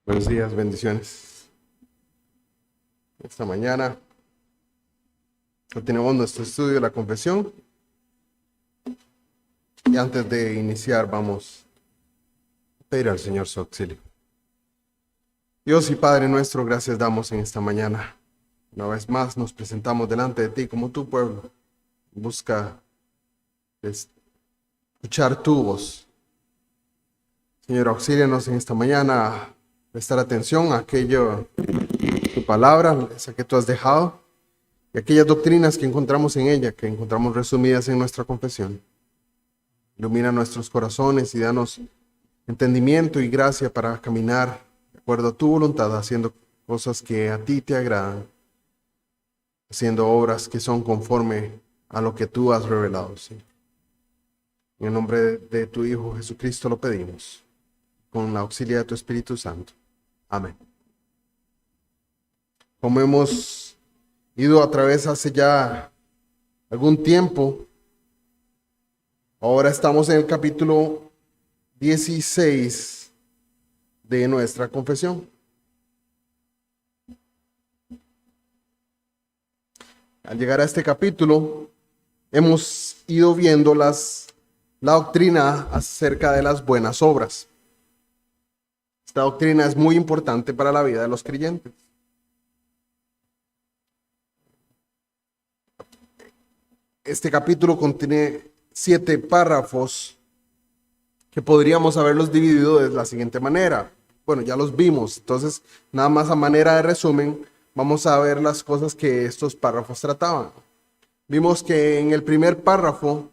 Buenos días, bendiciones. Esta mañana continuamos nuestro estudio de la confesión. Y antes de iniciar, vamos a pedir al Señor su auxilio. Dios y Padre nuestro, gracias damos en esta mañana. Una vez más nos presentamos delante de ti como tu pueblo. Busca escuchar tu voz. Señor, auxílianos en esta mañana a prestar atención a aquello, tu palabra, esa que tú has dejado, y aquellas doctrinas que encontramos en ella, que encontramos resumidas en nuestra confesión. Ilumina nuestros corazones y danos entendimiento y gracia para caminar de acuerdo a tu voluntad, haciendo cosas que a ti te agradan, haciendo obras que son conforme a lo que tú has revelado, Señor. En el nombre de tu Hijo Jesucristo lo pedimos, con la auxilia de tu Espíritu Santo. Amén. Como hemos ido a través hace ya algún tiempo, ahora estamos en el capítulo 16 de nuestra confesión. Al llegar a este capítulo, hemos ido viendo la doctrina acerca de las buenas obras. Esta doctrina es muy importante para la vida de los creyentes. Este capítulo contiene 7 párrafos que podríamos haberlos dividido de la siguiente manera. Bueno, ya los vimos, entonces nada más a manera de resumen vamos a ver las cosas que estos párrafos trataban. Vimos que en el primer párrafo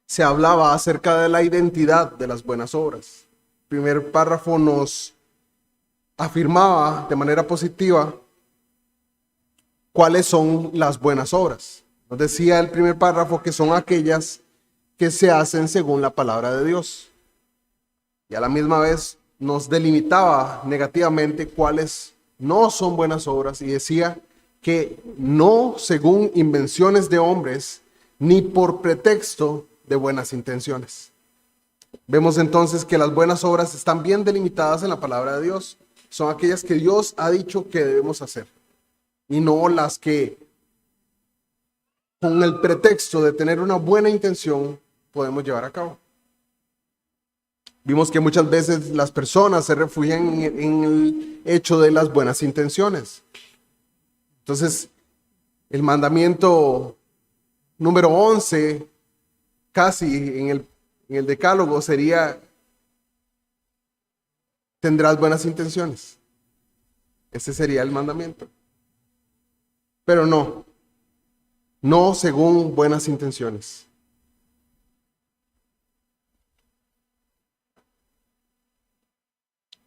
se hablaba acerca de la identidad de las buenas obras. El primer párrafo nos afirmaba de manera positiva cuáles son las buenas obras. Nos decía el primer párrafo que son aquellas que se hacen según la palabra de Dios. Y a la misma vez nos delimitaba negativamente cuáles no son buenas obras y decía que no según invenciones de hombres ni por pretexto de buenas intenciones. Vemos entonces que las buenas obras están bien delimitadas en la palabra de Dios. Son aquellas que Dios ha dicho que debemos hacer y no las que con el pretexto de tener una buena intención podemos llevar a cabo. Vimos que muchas veces las personas se refugian en el hecho de las buenas intenciones. Entonces, el mandamiento número 11, casi en el decálogo, sería: tendrás buenas intenciones. Ese sería el mandamiento. Pero no según buenas intenciones.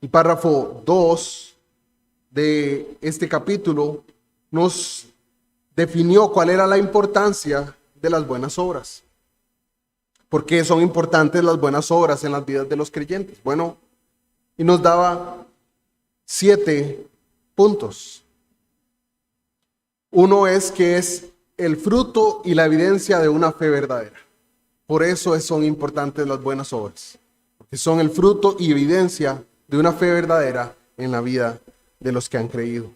El párrafo 2 de este capítulo nos definió cuál era la importancia de las buenas obras. ¿Por qué son importantes las buenas obras en las vidas de los creyentes? Bueno, y nos daba 7 puntos. Uno es que es el fruto y la evidencia de una fe verdadera. Por eso son importantes las buenas obras, porque son el fruto y evidencia de una fe verdadera en la vida de los que han creído.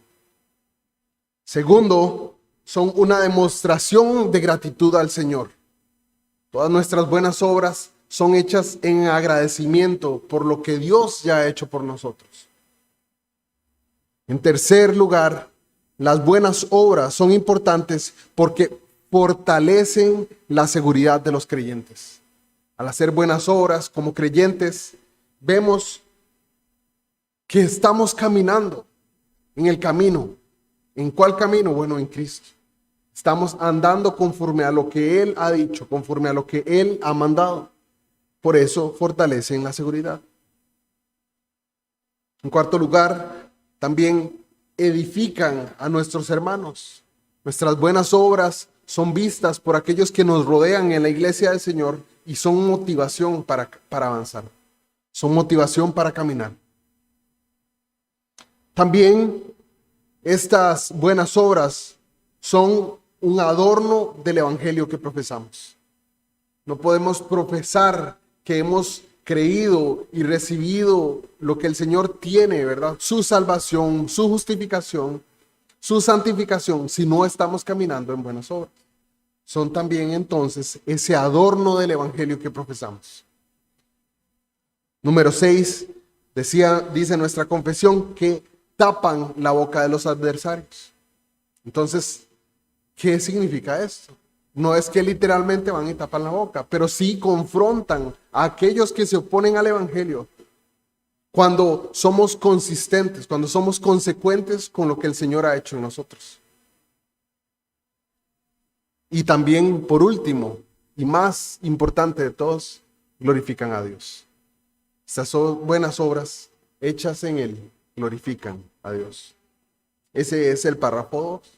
Segundo, son una demostración de gratitud al Señor. Todas nuestras buenas obras son hechas en agradecimiento por lo que Dios ya ha hecho por nosotros. En tercer lugar, las buenas obras son importantes porque fortalecen la seguridad de los creyentes. Al hacer buenas obras como creyentes, vemos que estamos caminando en el camino. ¿En cuál camino? Bueno, en Cristo. Estamos andando conforme a lo que Él ha dicho, conforme a lo que Él ha mandado. Por eso fortalecen la seguridad. En cuarto lugar, también edifican a nuestros hermanos. Nuestras buenas obras son vistas por aquellos que nos rodean en la iglesia del Señor y son motivación para avanzar. Son motivación para caminar. También estas buenas obras son un adorno del evangelio que profesamos. No podemos profesar que hemos creído y recibido lo que el Señor tiene, ¿verdad? Su salvación, su justificación, su santificación, si no estamos caminando en buenas obras. Son también entonces ese adorno del evangelio que profesamos. Número 6, dice nuestra confesión que tapan la boca de los adversarios. Entonces, ¿qué significa esto? No es que literalmente van y tapan la boca, pero sí confrontan a aquellos que se oponen al evangelio. Cuando somos consistentes, cuando somos consecuentes con lo que el Señor ha hecho en nosotros. Y también, por último, y más importante de todos, glorifican a Dios. Estas buenas obras hechas en Él glorifican a Dios. Ese es el párrafo 2.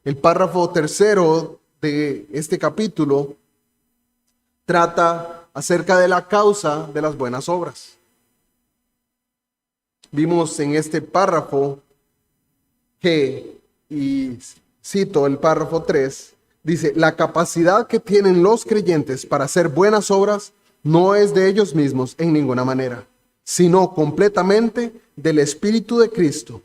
El párrafo 3 de este capítulo trata acerca de la causa de las buenas obras. Vimos en este párrafo que, y cito el párrafo 3, dice: la capacidad que tienen los creyentes para hacer buenas obras no es de ellos mismos en ninguna manera, sino completamente del Espíritu de Cristo.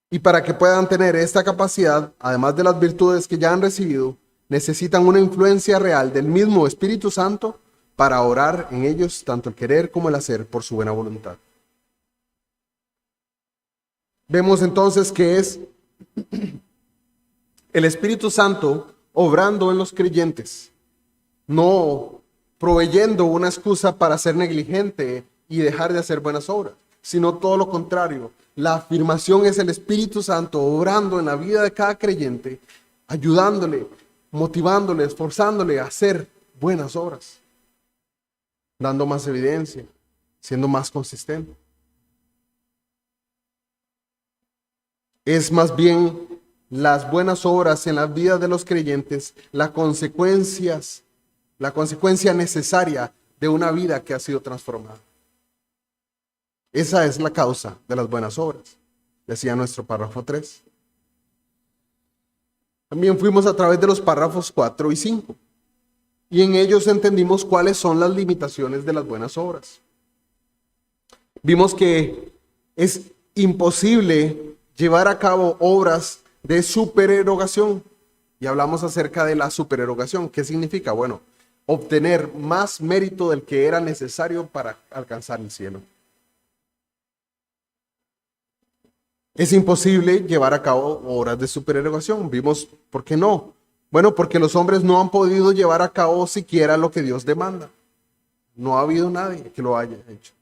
Y para que puedan tener esta capacidad, además de las virtudes que ya han recibido, necesitan una influencia real del mismo Espíritu Santo para orar en ellos tanto el querer como el hacer por su buena voluntad. Vemos entonces que es el Espíritu Santo obrando en los creyentes, no proveyendo una excusa para ser negligente y dejar de hacer buenas obras, sino todo lo contrario. La afirmación es el Espíritu Santo obrando en la vida de cada creyente, ayudándole, motivándole, esforzándole a hacer buenas obras, dando más evidencia, siendo más consistente. Es más bien las buenas obras en la vida de los creyentes, la consecuencia necesaria de una vida que ha sido transformada. Esa es la causa de las buenas obras, decía nuestro párrafo 3. También fuimos a través de los párrafos 4 y 5, y en ellos entendimos cuáles son las limitaciones de las buenas obras. Vimos que es imposible llevar a cabo obras de supererogación, y hablamos acerca de la supererogación. ¿Qué significa? Bueno, obtener más mérito del que era necesario para alcanzar el cielo. Es imposible llevar a cabo obras de supererogación. Vimos por qué no. Bueno, porque los hombres no han podido llevar a cabo siquiera lo que Dios demanda. No ha habido nadie que lo haya hecho.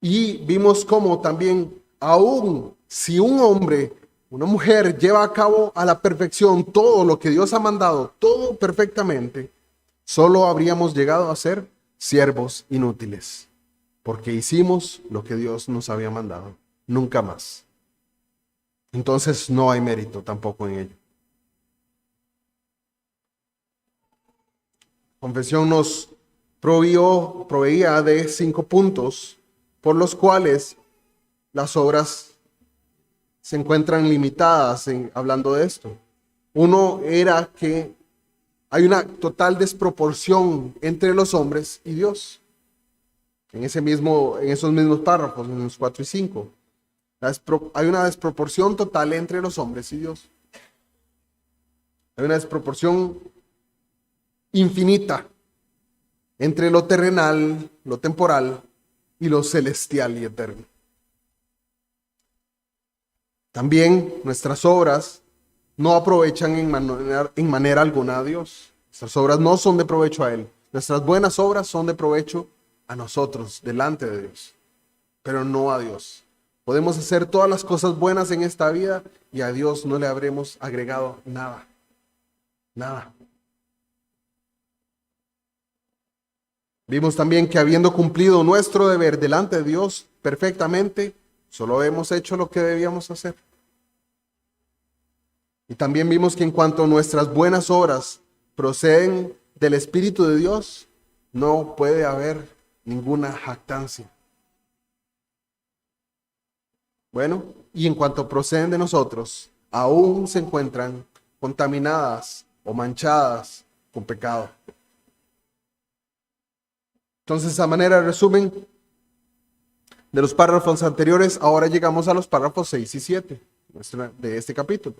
Y vimos cómo también, aún si un hombre, una mujer lleva a cabo a la perfección todo lo que Dios ha mandado, todo perfectamente, solo habríamos llegado a ser siervos inútiles, porque hicimos lo que Dios nos había mandado, nunca más. Entonces no hay mérito tampoco en ello. Confesión nos proveía de 5 puntos por los cuales las obras se encuentran limitadas hablando de esto. Uno era que hay una total desproporción entre los hombres y Dios. En esos mismos párrafos, en los 4 y 5. Hay una desproporción total entre los hombres y Dios. Hay una desproporción infinita entre lo terrenal, lo temporal y lo celestial y eterno. También nuestras obras no aprovechan en manera alguna a Dios. Nuestras obras no son de provecho a Él. Nuestras buenas obras son de provecho a nosotros, delante de Dios, pero no a Dios. Podemos hacer todas las cosas buenas en esta vida y a Dios no le habremos agregado nada. Nada. Vimos también que habiendo cumplido nuestro deber delante de Dios perfectamente, solo hemos hecho lo que debíamos hacer. Y también vimos que en cuanto a nuestras buenas obras proceden del Espíritu de Dios, no puede haber ninguna jactancia. Bueno, y en cuanto proceden de nosotros, aún se encuentran contaminadas o manchadas con pecado. Entonces, a manera de resumen de los párrafos anteriores, ahora llegamos a los párrafos 6 y 7 de este capítulo.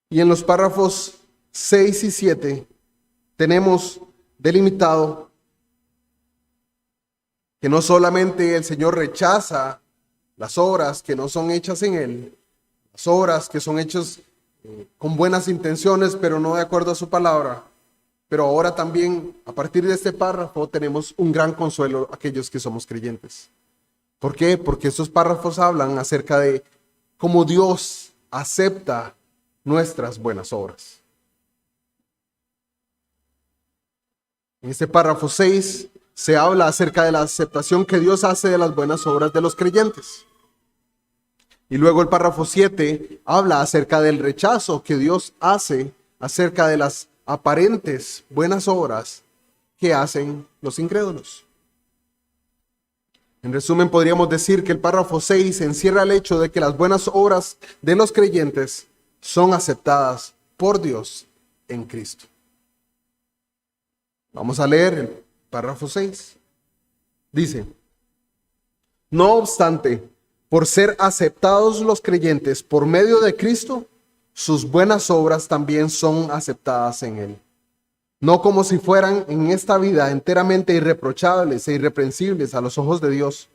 Y en los párrafos 6 y 7 tenemos delimitado que no solamente el Señor rechaza las obras que no son hechas en Él, las obras que son hechas con buenas intenciones, pero no de acuerdo a su palabra, pero ahora también, a partir de este párrafo, tenemos un gran consuelo a aquellos que somos creyentes. ¿Por qué? Porque estos párrafos hablan acerca de cómo Dios acepta nuestras buenas obras. En este párrafo 6 se habla acerca de la aceptación que Dios hace de las buenas obras de los creyentes. Y luego el párrafo 7 habla acerca del rechazo que Dios hace acerca de las aparentes buenas obras que hacen los incrédulos. En resumen, podríamos decir que el párrafo 6 encierra el hecho de que las buenas obras de los creyentes son aceptadas por Dios en Cristo. Vamos a leer el párrafo 6. Dice: no obstante, por ser aceptados los creyentes por medio de Cristo, sus buenas obras también son aceptadas en Él. No como si fueran en esta vida enteramente irreprochables e irreprensibles a los ojos de Dios,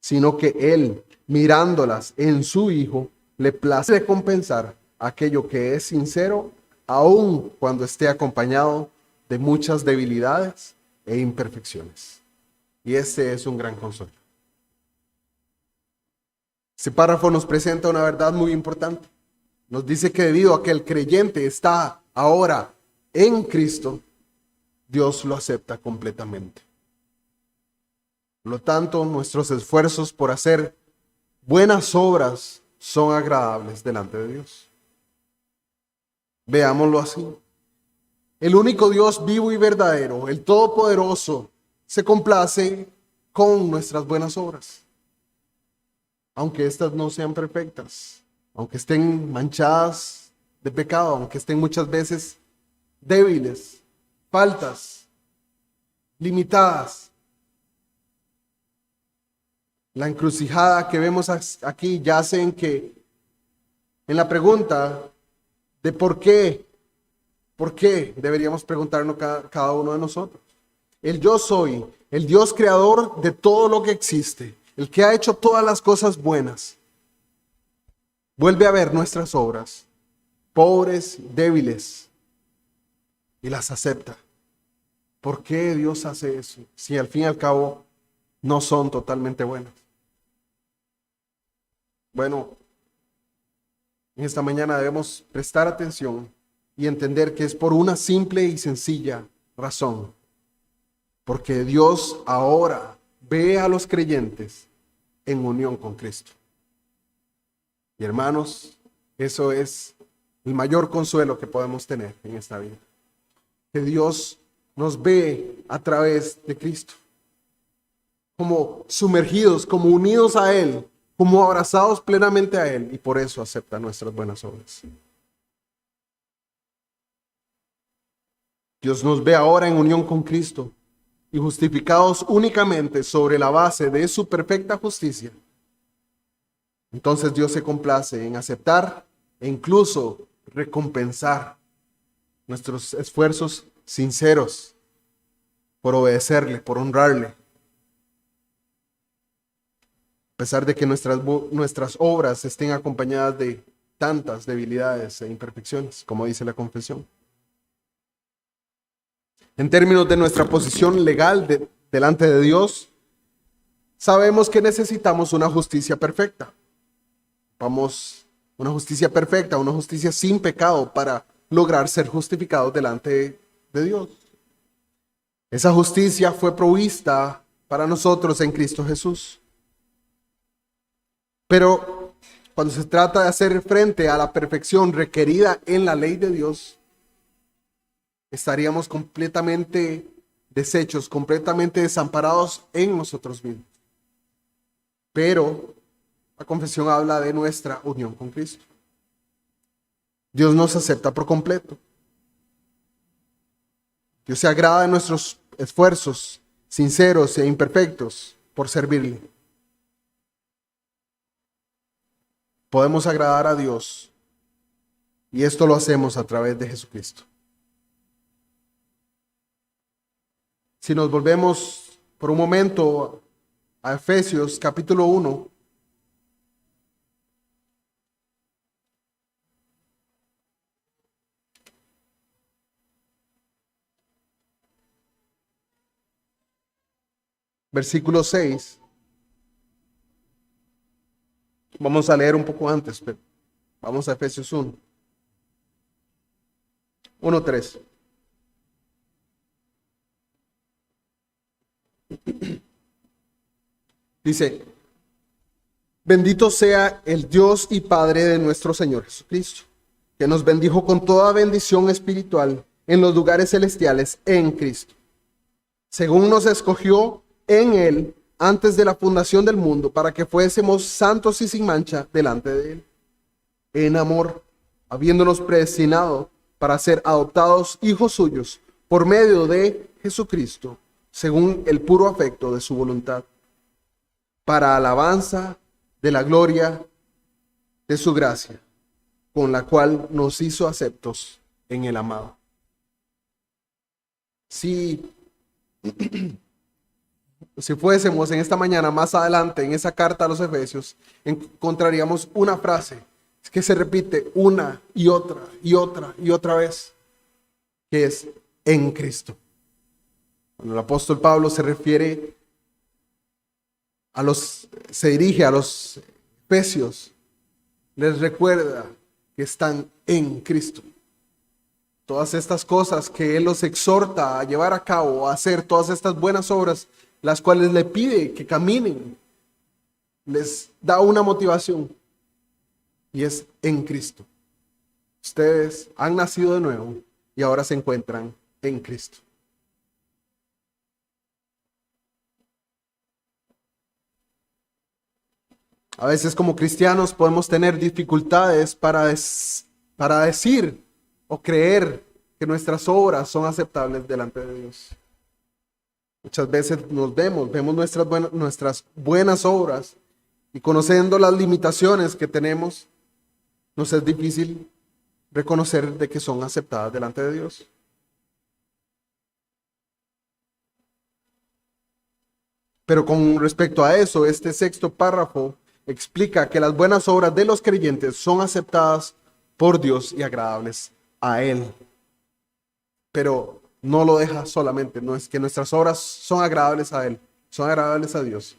sino que Él, mirándolas en su Hijo, le place recompensar aquello que es sincero, aun cuando esté acompañado de muchas debilidades e imperfecciones. Y este es un gran consuelo. Este párrafo nos presenta una verdad muy importante. Nos dice que debido a que el creyente está ahora en Cristo, Dios lo acepta completamente. Por lo tanto, nuestros esfuerzos por hacer buenas obras son agradables delante de Dios. Veámoslo así. El único Dios vivo y verdadero, el Todopoderoso, se complace con nuestras buenas obras. Aunque éstas no sean perfectas, aunque estén manchadas de pecado, aunque estén muchas veces débiles, faltas, limitadas. La encrucijada que vemos aquí yace en la pregunta de por qué deberíamos preguntarnos cada uno de nosotros. El yo soy, el Dios creador de todo lo que existe, el que ha hecho todas las cosas buenas, vuelve a ver nuestras obras, pobres, débiles, y las acepta. ¿Por qué Dios hace eso? Si al fin y al cabo no son totalmente buenas. Bueno, en esta mañana debemos prestar atención y entender que es por una simple y sencilla razón. Porque Dios ahora ve a los creyentes en unión con Cristo. Y hermanos, eso es el mayor consuelo que podemos tener en esta vida. Que Dios nos ve a través de Cristo. Como sumergidos, como unidos a Él, como abrazados plenamente a Él. Y por eso acepta nuestras buenas obras. Dios nos ve ahora en unión con Cristo y justificados únicamente sobre la base de su perfecta justicia. Entonces Dios se complace en aceptar e incluso recompensar nuestros esfuerzos sinceros por obedecerle, por honrarle. A pesar de que nuestras obras estén acompañadas de tantas debilidades e imperfecciones, como dice la confesión. En términos de nuestra posición legal delante de Dios, sabemos que necesitamos una justicia perfecta. Una justicia perfecta, una justicia sin pecado para lograr ser justificados delante de Dios. Esa justicia fue provista para nosotros en Cristo Jesús. Pero cuando se trata de hacer frente a la perfección requerida en la ley de Dios, estaríamos completamente deshechos, completamente desamparados en nosotros mismos. Pero la confesión habla de nuestra unión con Cristo. Dios nos acepta por completo. Dios se agrada de nuestros esfuerzos sinceros e imperfectos por servirle. Podemos agradar a Dios y esto lo hacemos a través de Jesucristo. Si nos volvemos por un momento a Efesios capítulo 1, versículo 6. Vamos a leer un poco antes, pero vamos a Efesios 1. 1:3. Dice: bendito sea el Dios y Padre de nuestro Señor Jesucristo, que nos bendijo con toda bendición espiritual en los lugares celestiales en Cristo, según nos escogió en Él antes de la fundación del mundo, para que fuésemos santos y sin mancha delante de Él, en amor, habiéndonos predestinado para ser adoptados hijos suyos por medio de Jesucristo, según el puro afecto de su voluntad, para alabanza de la gloria de su gracia, con la cual nos hizo aceptos en el amado. Si fuésemos en esta mañana más adelante en esa carta a los Efesios, encontraríamos una frase que se repite una y otra y otra y otra vez, que es en Cristo. Cuando el apóstol Pablo se dirige a los Efesios, les recuerda que están en Cristo. Todas estas cosas que Él los exhorta a llevar a cabo, a hacer todas estas buenas obras, las cuales le pide que caminen, les da una motivación, y es en Cristo. Ustedes han nacido de nuevo y ahora se encuentran en Cristo. A veces como cristianos podemos tener dificultades para decir o creer que nuestras obras son aceptables delante de Dios. Muchas veces vemos nuestras buenas obras, y conociendo las limitaciones que tenemos, nos es difícil reconocer de que son aceptadas delante de Dios. Pero con respecto a eso, este sexto párrafo explica que las buenas obras de los creyentes son aceptadas por Dios y agradables a Él. Pero no lo deja solamente, no es que nuestras obras son agradables a Él, son agradables a Dios.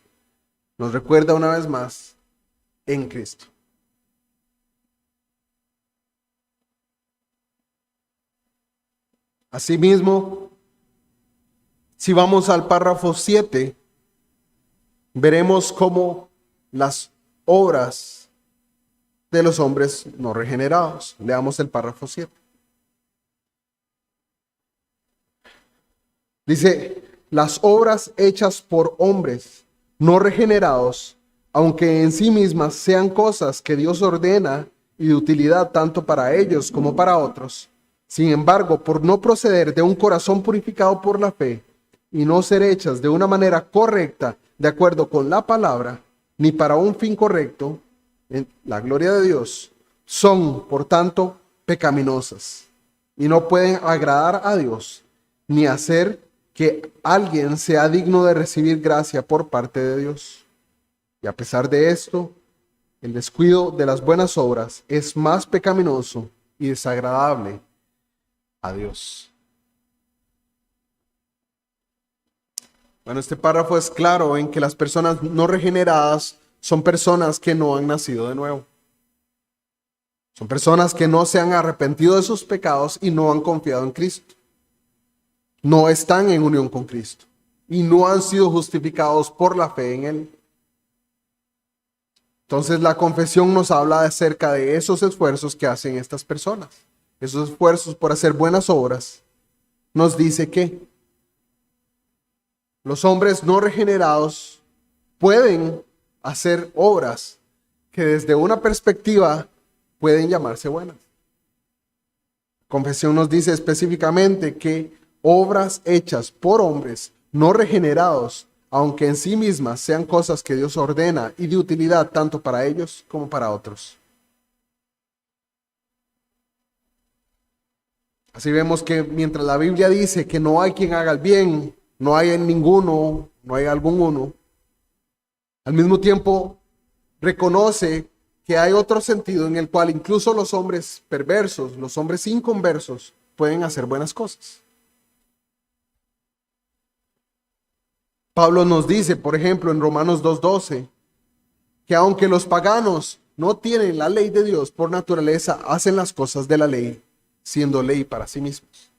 Nos recuerda una vez más en Cristo. Asimismo, si vamos al párrafo 7, veremos cómo las obras de los hombres no regenerados. Leamos el párrafo 7. Dice: las obras hechas por hombres no regenerados, aunque en sí mismas sean cosas que Dios ordena y de utilidad tanto para ellos como para otros, sin embargo, por no proceder de un corazón purificado por la fe y no ser hechas de una manera correcta, de acuerdo con la palabra, ni para un fin correcto, en la gloria de Dios, son, por tanto, pecaminosas y no pueden agradar a Dios, ni hacer que alguien sea digno de recibir gracia por parte de Dios. Y a pesar de esto, el descuido de las buenas obras es más pecaminoso y desagradable a Dios. Bueno, este párrafo es claro en que las personas no regeneradas son personas que no han nacido de nuevo. Son personas que no se han arrepentido de sus pecados y no han confiado en Cristo. No están en unión con Cristo y no han sido justificados por la fe en Él. Entonces la confesión nos habla acerca de esos esfuerzos que hacen estas personas. Esos esfuerzos por hacer buenas obras. Nos dice que los hombres no regenerados pueden hacer obras que desde una perspectiva pueden llamarse buenas. Confesión nos dice específicamente que obras hechas por hombres no regenerados, aunque en sí mismas sean cosas que Dios ordena y de utilidad tanto para ellos como para otros. Así vemos que mientras la Biblia dice que no hay quien haga el bien, no hay en ninguno, no hay algún uno, al mismo tiempo reconoce que hay otro sentido en el cual incluso los hombres perversos, los hombres inconversos, pueden hacer buenas cosas. Pablo nos dice, por ejemplo, en Romanos 2:12, que aunque los paganos no tienen la ley de Dios por naturaleza, hacen las cosas de la ley, siendo ley para sí mismos.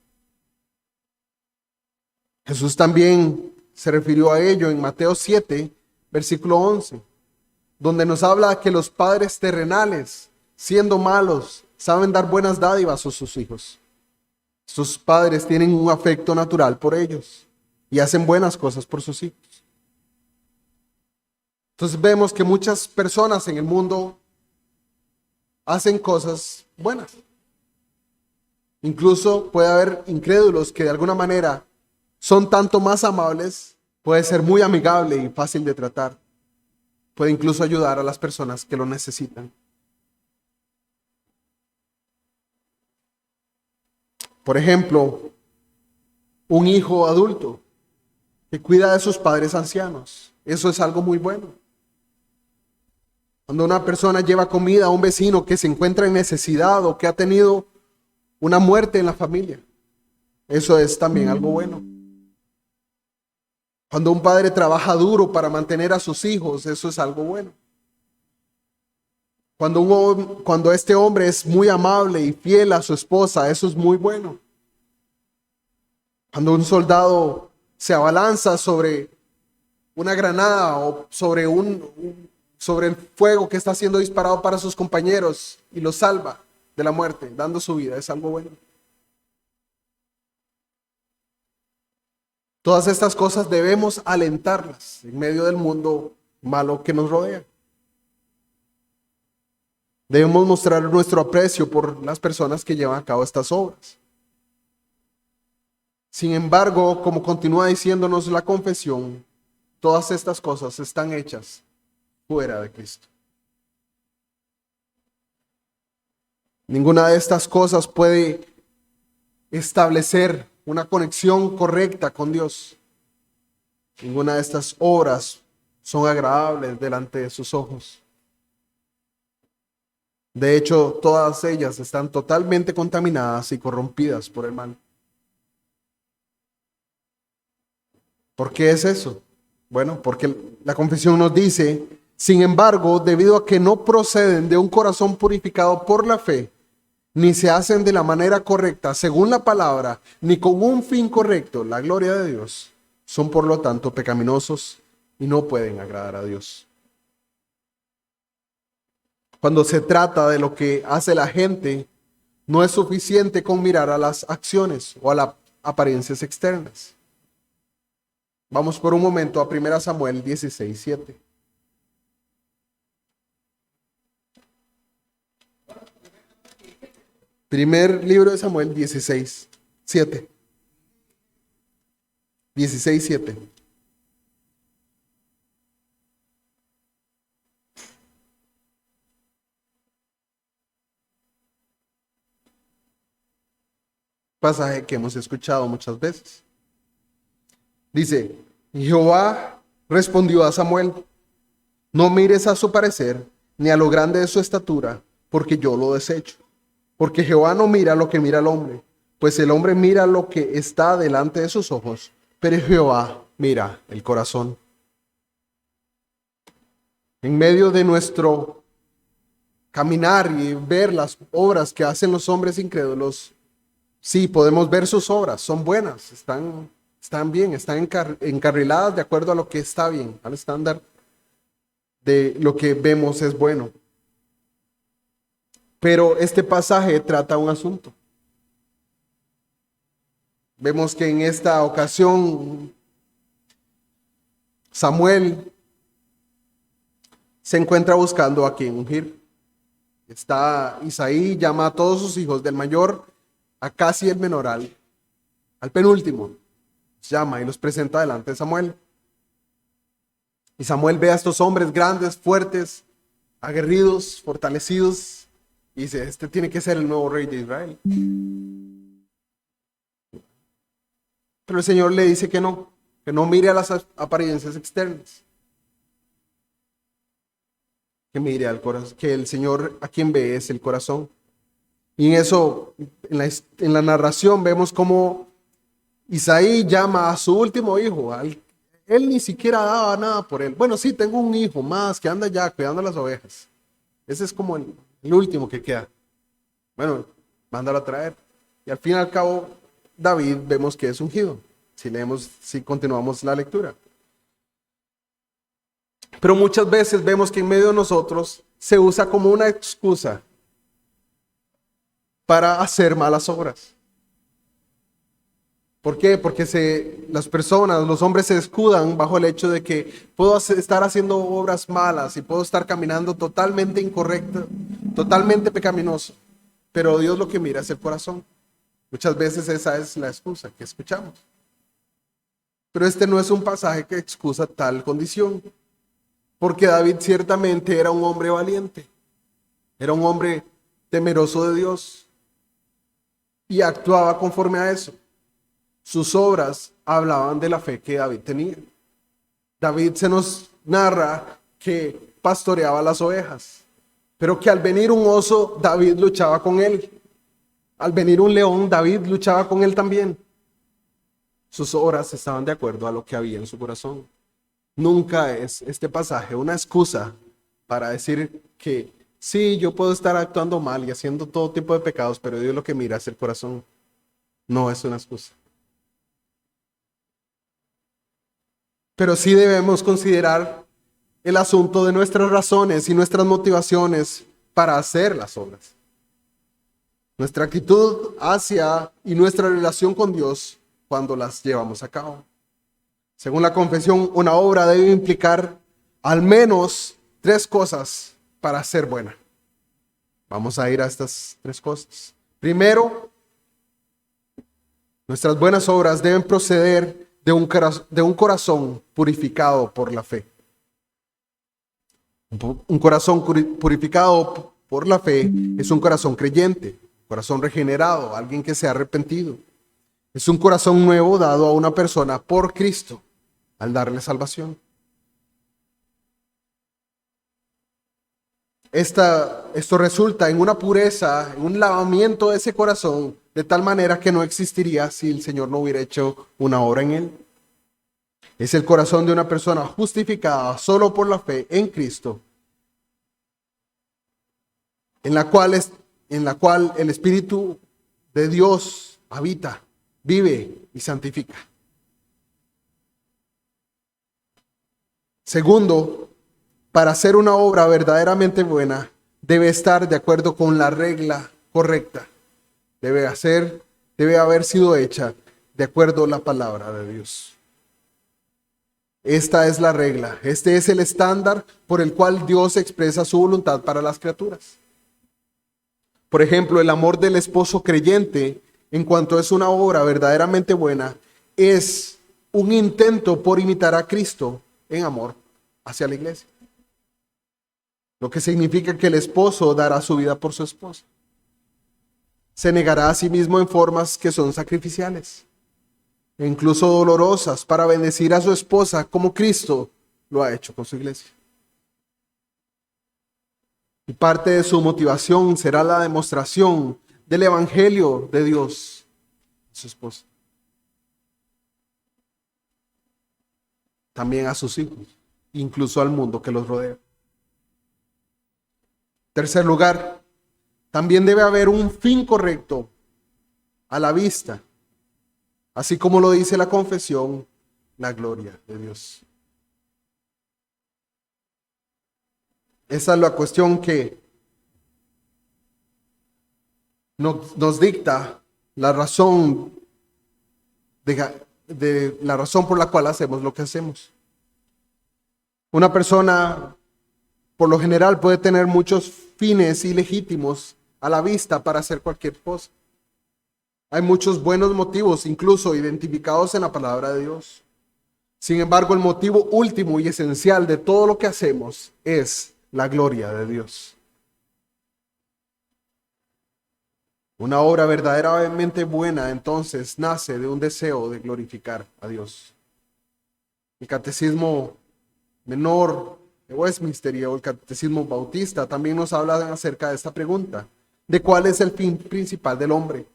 Jesús también se refirió a ello en Mateo 7, versículo 11, donde nos habla que los padres terrenales, siendo malos, saben dar buenas dádivas a sus hijos. Sus padres tienen un afecto natural por ellos y hacen buenas cosas por sus hijos. Entonces vemos que muchas personas en el mundo hacen cosas buenas. Incluso puede haber incrédulos que de alguna manera son tanto más amables, puede ser muy amigable y fácil de tratar. Puede incluso ayudar a las personas que lo necesitan. Por ejemplo, un hijo adulto que cuida de sus padres ancianos. Eso es algo muy bueno. Cuando una persona lleva comida a un vecino que se encuentra en necesidad o que ha tenido una muerte en la familia, eso es también algo bueno. Cuando un padre trabaja duro para mantener a sus hijos, eso es algo bueno. Cuando este hombre es muy amable y fiel a su esposa, eso es muy bueno. Cuando un soldado se abalanza sobre una granada o sobre el fuego que está siendo disparado para sus compañeros y los salva de la muerte, dando su vida, es algo bueno. Todas estas cosas debemos alentarlas en medio del mundo malo que nos rodea. Debemos mostrar nuestro aprecio por las personas que llevan a cabo estas obras. Sin embargo, como continúa diciéndonos la confesión, todas estas cosas están hechas fuera de Cristo. Ninguna de estas cosas puede establecer una conexión correcta con Dios. Ninguna de estas obras son agradables delante de sus ojos. De hecho, todas ellas están totalmente contaminadas y corrompidas por el mal. ¿Por qué es eso? Bueno, porque la confesión nos dice, sin embargo, debido a que no proceden de un corazón purificado por la fe, ni se hacen de la manera correcta, según la palabra, ni con un fin correcto, la gloria de Dios, son por lo tanto pecaminosos y no pueden agradar a Dios. Cuando se trata de lo que hace la gente, no es suficiente con mirar a las acciones o a las apariencias externas. Vamos por un momento a 1 Samuel 16:7. Primer libro de Samuel 16:7. 16:7. Pasaje que hemos escuchado muchas veces. Dice, Jehová respondió a Samuel, no mires a su parecer, ni a lo grande de su estatura, porque yo lo desecho. Porque Jehová no mira lo que mira el hombre, pues el hombre mira lo que está delante de sus ojos, pero Jehová mira el corazón. En medio de nuestro caminar y ver las obras que hacen los hombres incrédulos, sí, podemos ver sus obras, son buenas, están bien, están encarriladas de acuerdo a lo que está bien, al estándar de lo que vemos es bueno. Pero este pasaje trata un asunto. Vemos que en esta ocasión Samuel se encuentra buscando a quien ungir. Isaí llama a todos sus hijos, del mayor a casi el menor, al penúltimo, los llama y los presenta delante de Samuel. Y Samuel ve a estos hombres grandes, fuertes, aguerridos, fortalecidos, y dice, este tiene que ser el nuevo rey de Israel. Pero el Señor le dice que no mire a las apariencias externas, que mire al corazón, que el Señor a quien ve es el corazón. Y en eso, en la narración vemos cómo Isaí llama a su último hijo. Él ni siquiera daba nada por él. Bueno, sí, tengo un hijo más que anda ya cuidando las ovejas. Ese es como el último que queda. Bueno, mándalo a traer. Y al fin y al cabo, David vemos que es ungido. Si continuamos la lectura. Pero muchas veces vemos que en medio de nosotros se usa como una excusa para hacer malas obras. ¿Por qué? Porque las personas, los hombres se escudan bajo el hecho de que puedo estar haciendo obras malas y puedo estar caminando totalmente incorrecto, totalmente pecaminoso. Pero Dios lo que mira es el corazón. Muchas veces esa es la excusa que escuchamos. Pero este no es un pasaje que excusa tal condición. Porque David ciertamente era un hombre valiente. Era un hombre temeroso de Dios. Y actuaba conforme a eso. Sus obras hablaban de la fe que David tenía. David se nos narra que pastoreaba las ovejas, pero que al venir un oso, David luchaba con él. Al venir un león, David luchaba con él también. Sus obras estaban de acuerdo a lo que había en su corazón. Nunca es este pasaje una excusa para decir que sí, yo puedo estar actuando mal y haciendo todo tipo de pecados, pero Dios lo que mira es el corazón. No es una excusa. Pero sí debemos considerar el asunto de nuestras razones y nuestras motivaciones para hacer las obras. Nuestra actitud hacia y nuestra relación con Dios cuando las llevamos a cabo. Según la confesión, una obra debe implicar al menos 3 cosas para ser buena. Vamos a ir a estas 3 cosas. Primero, nuestras buenas obras deben proceder de un corazón purificado por la fe. Un corazón purificado por la fe es un corazón creyente, un corazón regenerado, alguien que se ha arrepentido. Es un corazón nuevo dado a una persona por Cristo al darle salvación. Esto resulta en una pureza, en un lavamiento de ese corazón, de tal manera que no existiría si el Señor no hubiera hecho una obra en él. Es el corazón de una persona justificada solo por la fe en Cristo, en la cual el Espíritu de Dios habita, vive y santifica. Segundo, para hacer una obra verdaderamente buena, debe estar de acuerdo con la regla correcta. Debe haber sido hecha de acuerdo a la palabra de Dios. Esta es la regla. Este es el estándar por el cual Dios expresa su voluntad para las criaturas. Por ejemplo, el amor del esposo creyente, en cuanto es una obra verdaderamente buena, es un intento por imitar a Cristo en amor hacia la iglesia. Lo que significa que el esposo dará su vida por su esposa. Se negará a sí mismo en formas que son sacrificiales e incluso dolorosas para bendecir a su esposa como Cristo lo ha hecho con su iglesia. Y parte de su motivación será la demostración del evangelio de Dios a su esposa. También a sus hijos, incluso al mundo que los rodea. Tercer lugar, también debe haber un fin correcto a la vista, así como lo dice la confesión, la gloria de Dios. Esa es la cuestión que nos dicta la razón de la razón por la cual hacemos lo que hacemos. Una persona, por lo general, puede tener muchos fines ilegítimos a la vista para hacer cualquier cosa. Hay muchos buenos motivos, incluso identificados en la palabra de Dios. Sin embargo, el motivo último y esencial de todo lo que hacemos es la gloria de Dios. Una obra verdaderamente buena, entonces, nace de un deseo de glorificar a Dios. El Catecismo Menor de Westminster y el Catecismo Bautista también nos hablan acerca de esta pregunta, de cuál es el fin principal del hombre.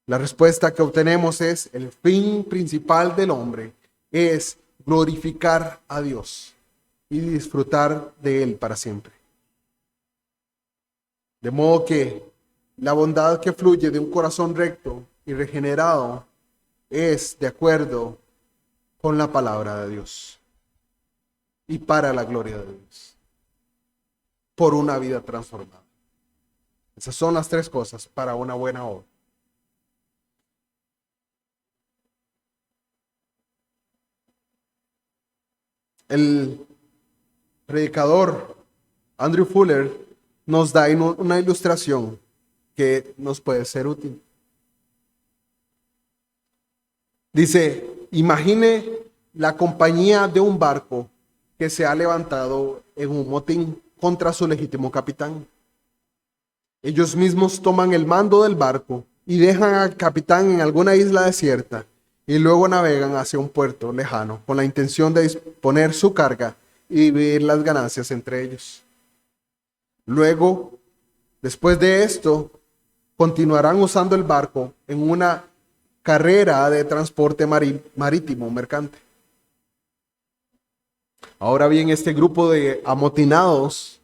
La respuesta que obtenemos es: el fin principal del hombre es glorificar a Dios y disfrutar de Él para siempre. De modo que la bondad que fluye de un corazón recto y regenerado es de acuerdo con la palabra de Dios y para la gloria de Dios, por una vida transformada. Esas son las tres cosas para una buena obra. El predicador Andrew Fuller nos da una ilustración que nos puede ser útil. Dice: imagine la compañía de un barco que se ha levantado en un motín contra su legítimo capitán. Ellos mismos toman el mando del barco y dejan al capitán en alguna isla desierta, y luego navegan hacia un puerto lejano con la intención de disponer su carga y dividir las ganancias entre ellos. Luego, después de esto, continuarán usando el barco en una carrera de transporte marítimo mercante. Ahora bien, este grupo de amotinados,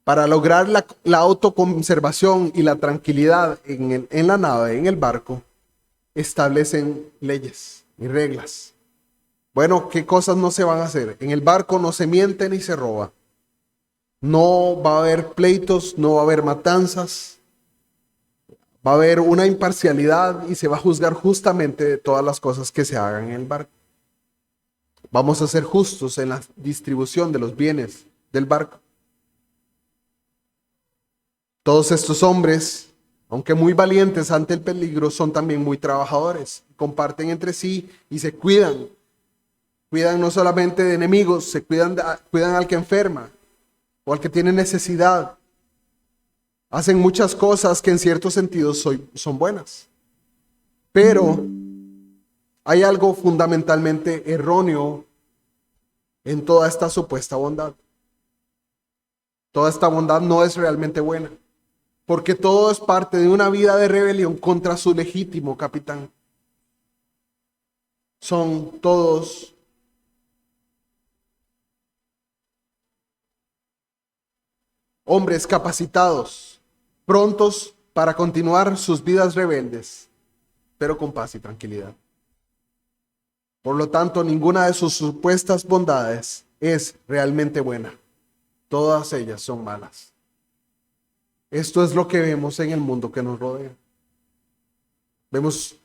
para lograr la autoconservación y la tranquilidad en la nave, en el barco, establecen leyes y reglas. Bueno, ¿qué cosas no se van a hacer? En el barco no se miente ni se roba. No va a haber pleitos, no va a haber matanzas. Va a haber una imparcialidad y se va a juzgar justamente de todas las cosas que se hagan en el barco. Vamos a ser justos en la distribución de los bienes del barco. Todos estos hombres, aunque muy valientes ante el peligro, son también muy trabajadores. Comparten entre sí y se cuidan. Cuidan no solamente de enemigos, se cuidan al que enferma o al que tiene necesidad. Hacen muchas cosas que en ciertos sentidos son buenas. Pero hay algo fundamentalmente erróneo en toda esta supuesta bondad. Toda esta bondad no es realmente buena, porque todo es parte de una vida de rebelión contra su legítimo capitán. Son todos hombres capacitados, prontos para continuar sus vidas rebeldes, pero con paz y tranquilidad. Por lo tanto, ninguna de sus supuestas bondades es realmente buena. Todas ellas son malas. Esto es lo que vemos en el mundo que nos rodea. Vemos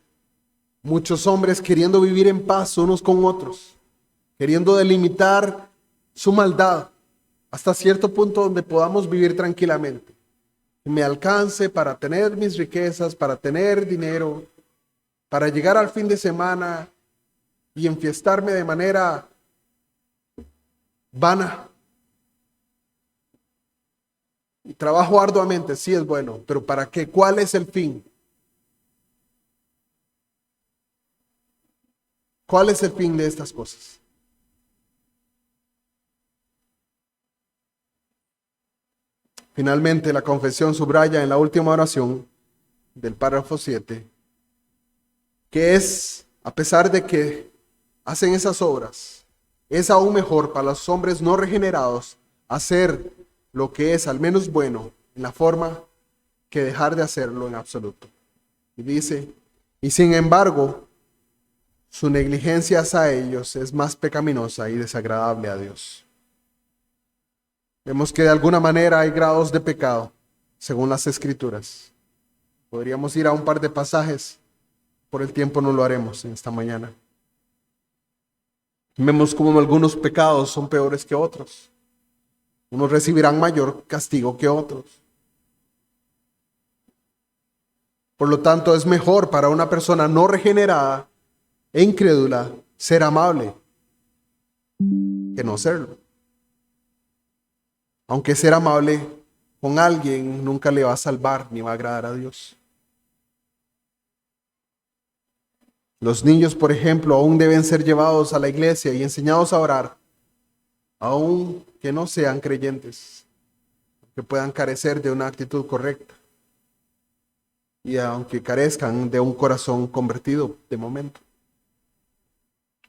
muchos hombres queriendo vivir en paz unos con otros, queriendo delimitar su maldad hasta cierto punto donde podamos vivir tranquilamente. Que me alcance para tener mis riquezas, para tener dinero, para llegar al fin de semana y enfiestarme de manera vana. Y trabajo arduamente, sí es bueno, pero ¿para qué? ¿Cuál es el fin? ¿Cuál es el fin de estas cosas? Finalmente, la confesión subraya en la última oración del párrafo 7, que es, a pesar de que hacen esas obras, es aún mejor para los hombres no regenerados hacer lo que es al menos bueno en la forma que dejar de hacerlo en absoluto. Y dice: y sin embargo, su negligencia hacia ellos es más pecaminosa y desagradable a Dios. Vemos que de alguna manera hay grados de pecado, según las Escrituras. Podríamos ir a un par de pasajes, por el tiempo no lo haremos en esta mañana. Vemos como algunos pecados son peores que otros. Unos recibirán mayor castigo que otros. Por lo tanto, es mejor para una persona no regenerada e incrédula ser amable que no serlo. Aunque ser amable con alguien nunca le va a salvar ni va a agradar a Dios. Los niños, por ejemplo, aún deben ser llevados a la iglesia y enseñados a orar, aun que no sean creyentes, que puedan carecer de una actitud correcta y aunque carezcan de un corazón convertido de momento.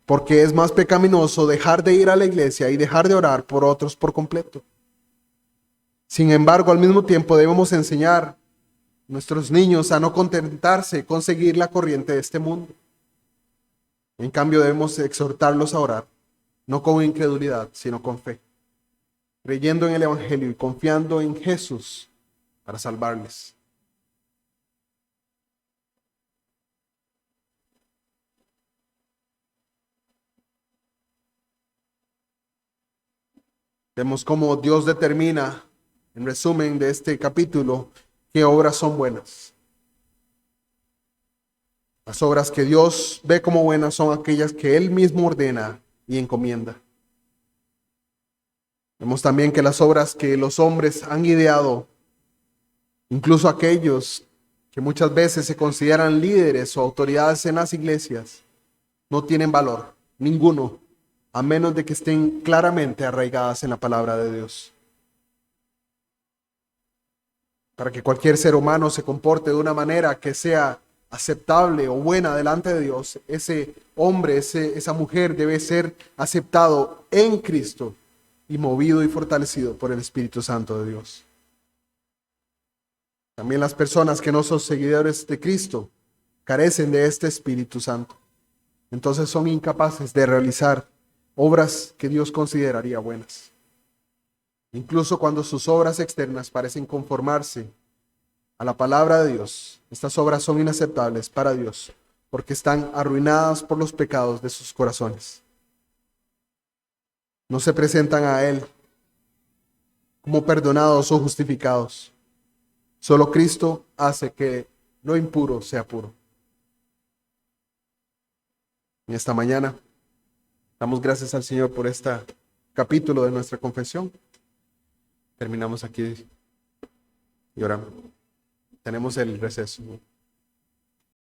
Porque es más pecaminoso dejar de ir a la iglesia y dejar de orar por otros por completo. Sin embargo, al mismo tiempo debemos enseñar a nuestros niños a no contentarse con seguir la corriente de este mundo. En cambio, debemos exhortarlos a orar, no con incredulidad, sino con fe, creyendo en el Evangelio y confiando en Jesús para salvarles. Vemos cómo Dios determina, en resumen de este capítulo, qué obras son buenas. Las obras que Dios ve como buenas son aquellas que Él mismo ordena y encomienda. Vemos también que las obras que los hombres han ideado, incluso aquellos que muchas veces se consideran líderes o autoridades en las iglesias, no tienen valor, ninguno, a menos de que estén claramente arraigadas en la palabra de Dios. Para que cualquier ser humano se comporte de una manera que sea aceptable o buena delante de Dios, ese hombre, esa mujer debe ser aceptado en Cristo y movido y fortalecido por el Espíritu Santo de Dios. También las personas que no son seguidores de Cristo carecen de este Espíritu Santo. Entonces son incapaces de realizar obras que Dios consideraría buenas. Incluso cuando sus obras externas parecen conformarse a la palabra de Dios, estas obras son inaceptables para Dios porque están arruinadas por los pecados de sus corazones. No se presentan a Él como perdonados o justificados. Solo Cristo hace que lo impuro sea puro. En esta mañana damos gracias al Señor por este capítulo de nuestra confesión. Terminamos aquí y oramos. Tenemos el receso.